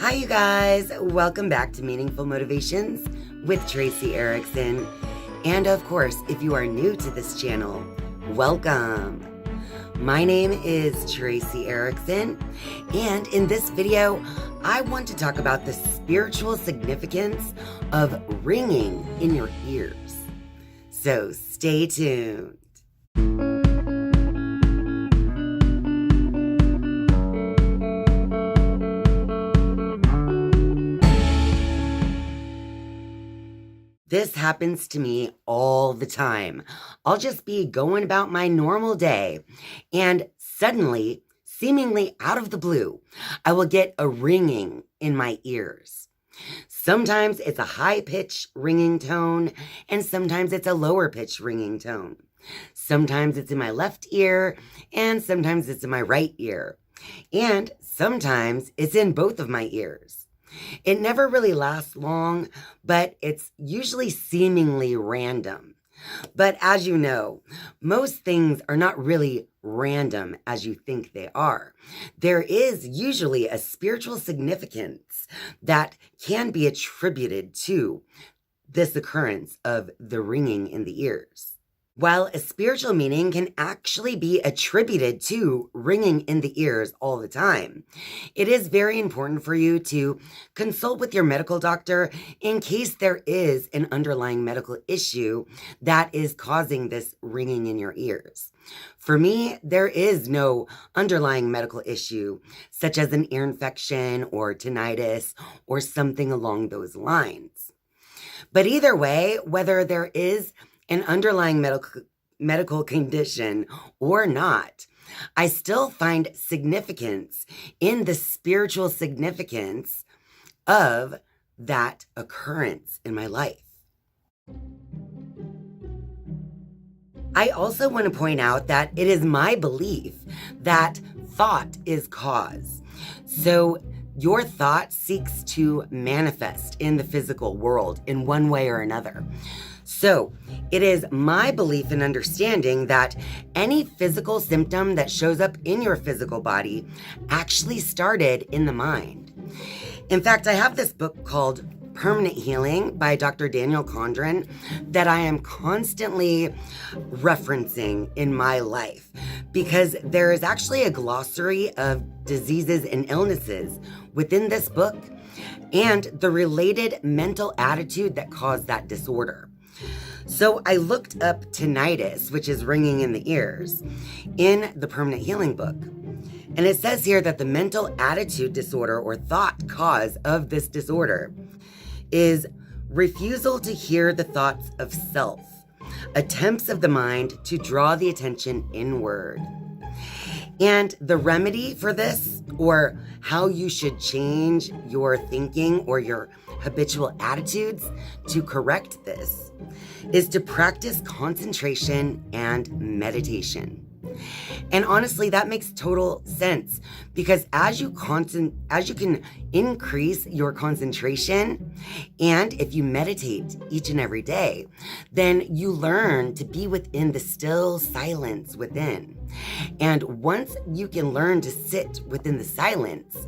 Hi, you guys. Welcome back to Meaningful Motivations with Tracy Erickson. And of course, if you are new to this channel, welcome. My name is Tracy Erickson, and in this video, I want to talk about the spiritual significance of ringing in your ears. So stay tuned. This happens to me all the time. I'll just be going about my normal day, and suddenly, seemingly out of the blue, I will get a ringing in my ears. Sometimes it's a high-pitched ringing tone, and sometimes it's a lower-pitched ringing tone. Sometimes it's in my left ear, and sometimes it's in my right ear. And sometimes it's in both of my ears. It never really lasts long, but it's usually seemingly random. But as you know, most things are not really random as you think they are. There is usually a spiritual significance that can be attributed to this occurrence of the ringing in the ears. While a spiritual meaning can actually be attributed to ringing in the ears all the time, it is very important for you to consult with your medical doctor in case there is an underlying medical issue that is causing this ringing in your ears. For me, there is no underlying medical issue, such as an ear infection or tinnitus or something along those lines. But either way, whether there is an underlying medical condition or not, I still find significance in the spiritual significance of that occurrence in my life. I also want to point out that it is my belief that thought is cause. So your thought seeks to manifest in the physical world in one way or another. So it is my belief and understanding that any physical symptom that shows up in your physical body actually started in the mind. In fact, I have this book called Permanent Healing by Dr. Daniel Condren that I am constantly referencing in my life because there is actually a glossary of diseases and illnesses within this book and the related mental attitude that caused that disorder. So I looked up tinnitus, which is ringing in the ears, in the Permanent Healing book. And it says here that the mental attitude disorder or thought cause of this disorder is refusal to hear the thoughts of self, attempts of the mind to draw the attention inward. And the remedy for this, or how you should change your thinking or your habitual attitudes to correct this, is to practice concentration and meditation. And honestly, that makes total sense because as you can increase your concentration, and if you meditate each and every day, then you learn to be within the still silence within. And once you can learn to sit within the silence,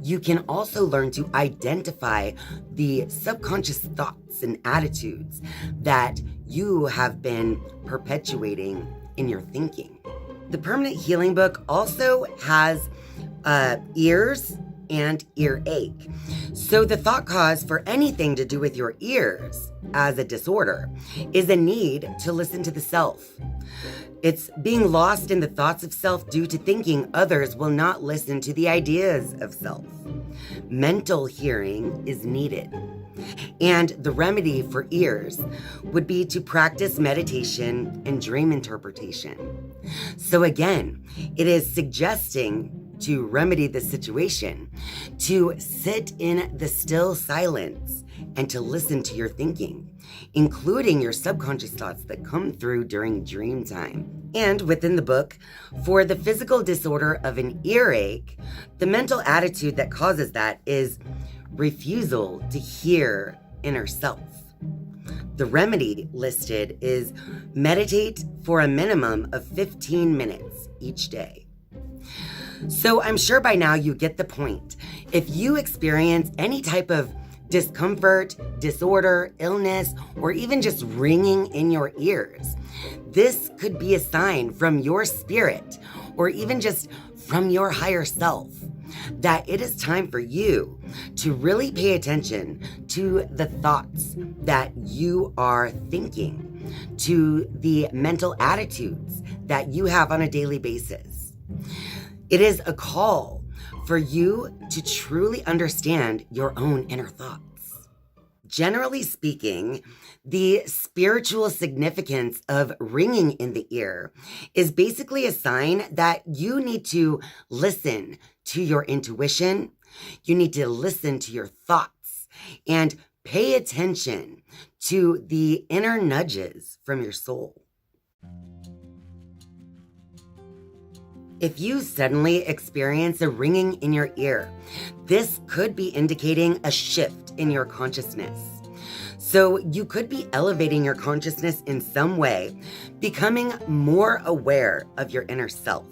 you can also learn to identify the subconscious thoughts and attitudes that you have been perpetuating in your thinking. The Permanent Healing book also has ears and earache. So the thought cause for anything to do with your ears as a disorder is a need to listen to the self. It's being lost in the thoughts of self due to thinking others will not listen to the ideas of self. Mental hearing is needed. And the remedy for ears would be to practice meditation and dream interpretation. So again, it is suggesting to remedy the situation, to sit in the still silence and to listen to your thinking, including your subconscious thoughts that come through during dream time. And within the book, for the physical disorder of an earache, the mental attitude that causes that is refusal to hear inner self. The remedy listed is meditate for a minimum of 15 minutes each day. So I'm sure by now you get the point. If you experience any type of discomfort, disorder, illness, or even just ringing in your ears, this could be a sign from your spirit or even just from your higher self that it is time for you to really pay attention to the thoughts that you are thinking, to the mental attitudes that you have on a daily basis. It is a call for you to truly understand your own inner thoughts. Generally speaking, the spiritual significance of ringing in the ear is basically a sign that you need to listen to your intuition, you need to listen to your thoughts, and pay attention to the inner nudges from your soul. If you suddenly experience a ringing in your ear, this could be indicating a shift in your consciousness. So you could be elevating your consciousness in some way, becoming more aware of your inner self.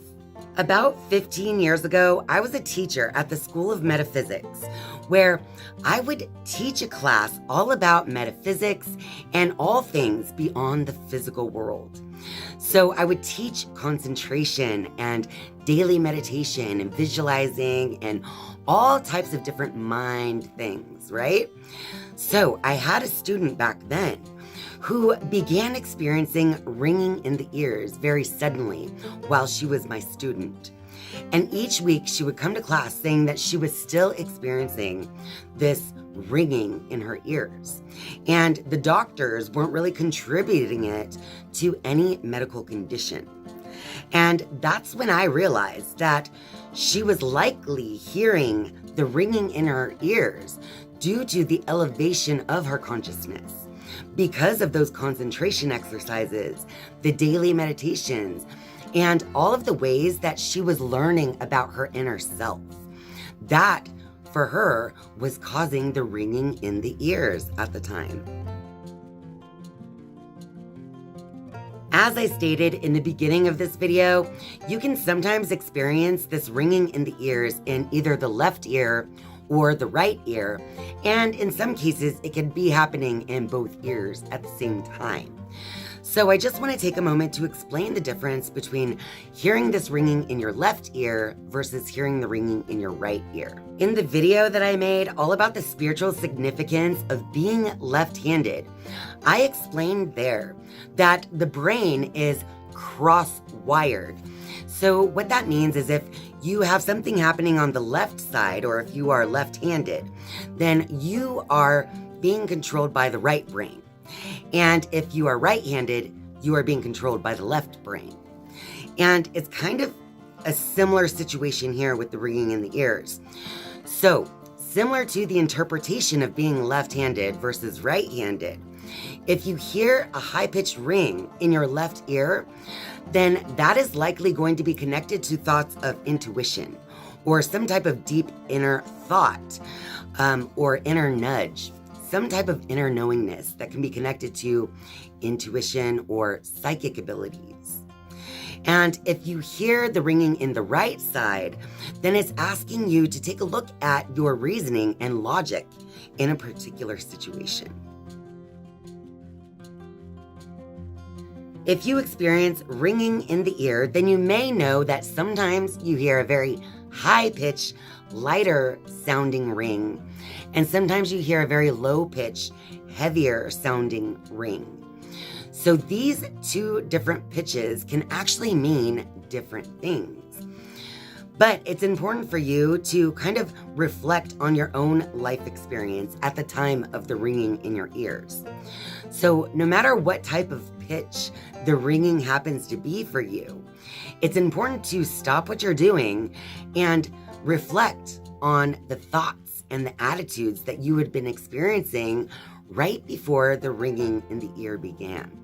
About 15 years ago, I was a teacher at the School of Metaphysics, where I would teach a class all about metaphysics and all things beyond the physical world. So I would teach concentration and daily meditation and visualizing and all types of different mind things, right? So I had a student back then who began experiencing ringing in the ears very suddenly while she was my student. And each week she would come to class saying that she was still experiencing this ringing in her ears. And the doctors weren't really contributing it to any medical condition. And that's when I realized that she was likely hearing the ringing in her ears due to the elevation of her consciousness. Because of those concentration exercises, the daily meditations, and all of the ways that she was learning about her inner self. That, for her, was causing the ringing in the ears at the time. As I stated in the beginning of this video, you can sometimes experience this ringing in the ears in either the left ear or the right ear, and in some cases, it can be happening in both ears at the same time. So I just want to take a moment to explain the difference between hearing this ringing in your left ear versus hearing the ringing in your right ear. In the video that I made all about the spiritual significance of being left-handed, I explained there that the brain is cross-wired. So what that means is if you have something happening on the left side, or if you are left-handed, then you are being controlled by the right brain. And if you are right-handed, you are being controlled by the left brain. And it's kind of a similar situation here with the ringing in the ears. So, similar to the interpretation of being left-handed versus right-handed, if you hear a high-pitched ring in your left ear, then that is likely going to be connected to thoughts of intuition or some type of deep inner thought or inner nudge, some type of inner knowingness that can be connected to intuition or psychic abilities. And if you hear the ringing in the right side, then it's asking you to take a look at your reasoning and logic in a particular situation. If you experience ringing in the ear, then you may know that sometimes you hear a very high-pitched, lighter sounding ring, and sometimes you hear a very low-pitched, heavier sounding ring. So these two different pitches can actually mean different things. But it's important for you to kind of reflect on your own life experience at the time of the ringing in your ears. So no matter what type of pitch the ringing happens to be for you, it's important to stop what you're doing and reflect on the thoughts and the attitudes that you had been experiencing right before the ringing in the ear began.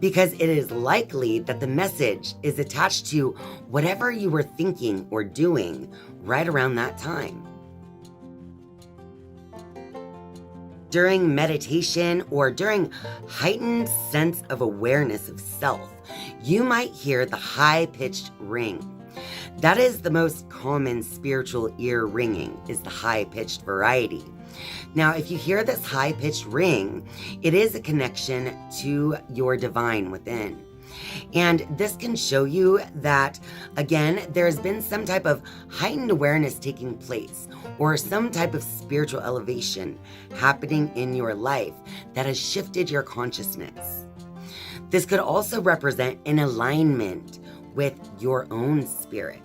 Because it is likely that the message is attached to whatever you were thinking or doing right around that time. During meditation or during heightened sense of awareness of self, you might hear the high-pitched ring. That is the most common spiritual ear ringing, is the high-pitched variety. Now, if you hear this high-pitched ring, it is a connection to your divine within. And this can show you that, again, there's been some type of heightened awareness taking place or some type of spiritual elevation happening in your life that has shifted your consciousness. This could also represent an alignment with your own spirit.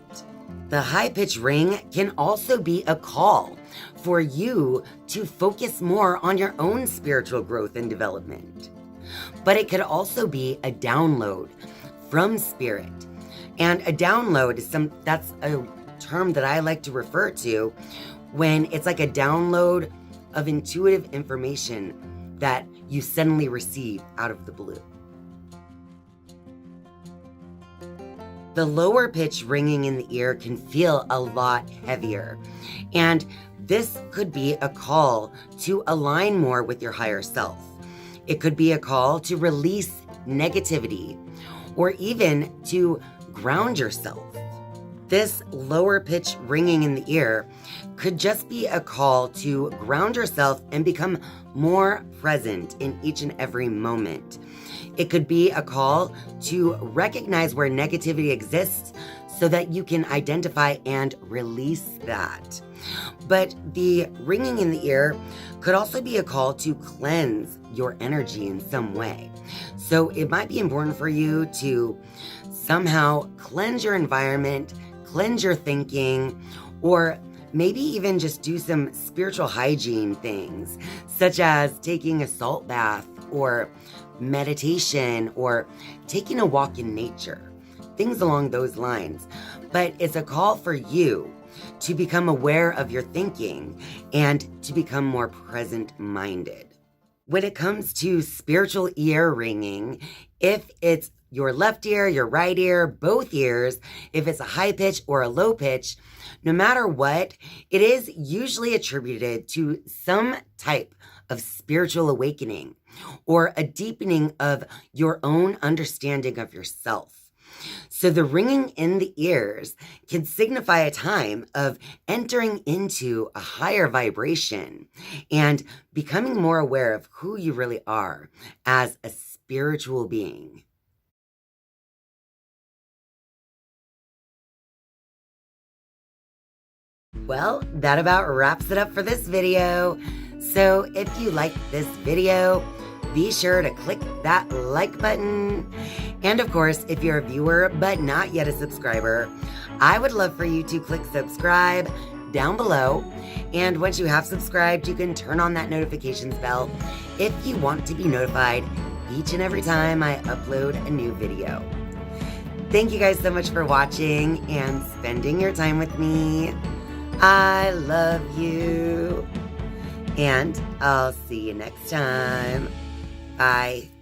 The high-pitched ring can also be a call for you to focus more on your own spiritual growth and development. But it could also be a download from spirit. And a download is that's a term that I like to refer to when it's like a download of intuitive information that you suddenly receive out of the blue. The lower pitch ringing in the ear can feel a lot heavier, and this could be a call to align more with your higher self. It could be a call to release negativity or even to ground yourself. This lower pitch ringing in the ear could just be a call to ground yourself and become more present in each and every moment. It could be a call to recognize where negativity exists so that you can identify and release that. But the ringing in the ear could also be a call to cleanse your energy in some way. So it might be important for you to somehow cleanse your environment, cleanse your thinking, or maybe even just do some spiritual hygiene things, such as taking a salt bath or meditation or taking a walk in nature, things along those lines. But it's a call for you to become aware of your thinking and to become more present-minded. When it comes to spiritual ear ringing, if it's your left ear, your right ear, both ears, if it's a high pitch or a low pitch, no matter what, it is usually attributed to some type of spiritual awakening or a deepening of your own understanding of yourself. So the ringing in the ears can signify a time of entering into a higher vibration and becoming more aware of who you really are as a spiritual being. Well, that about wraps it up for this video. So if you liked this video, be sure to click that like button. And of course, if you're a viewer but not yet a subscriber, I would love for you to click subscribe down below. And once you have subscribed, you can turn on that notifications bell if you want to be notified each and every time I upload a new video. Thank you guys so much for watching and spending your time with me. I love you. And I'll see you next time. Bye.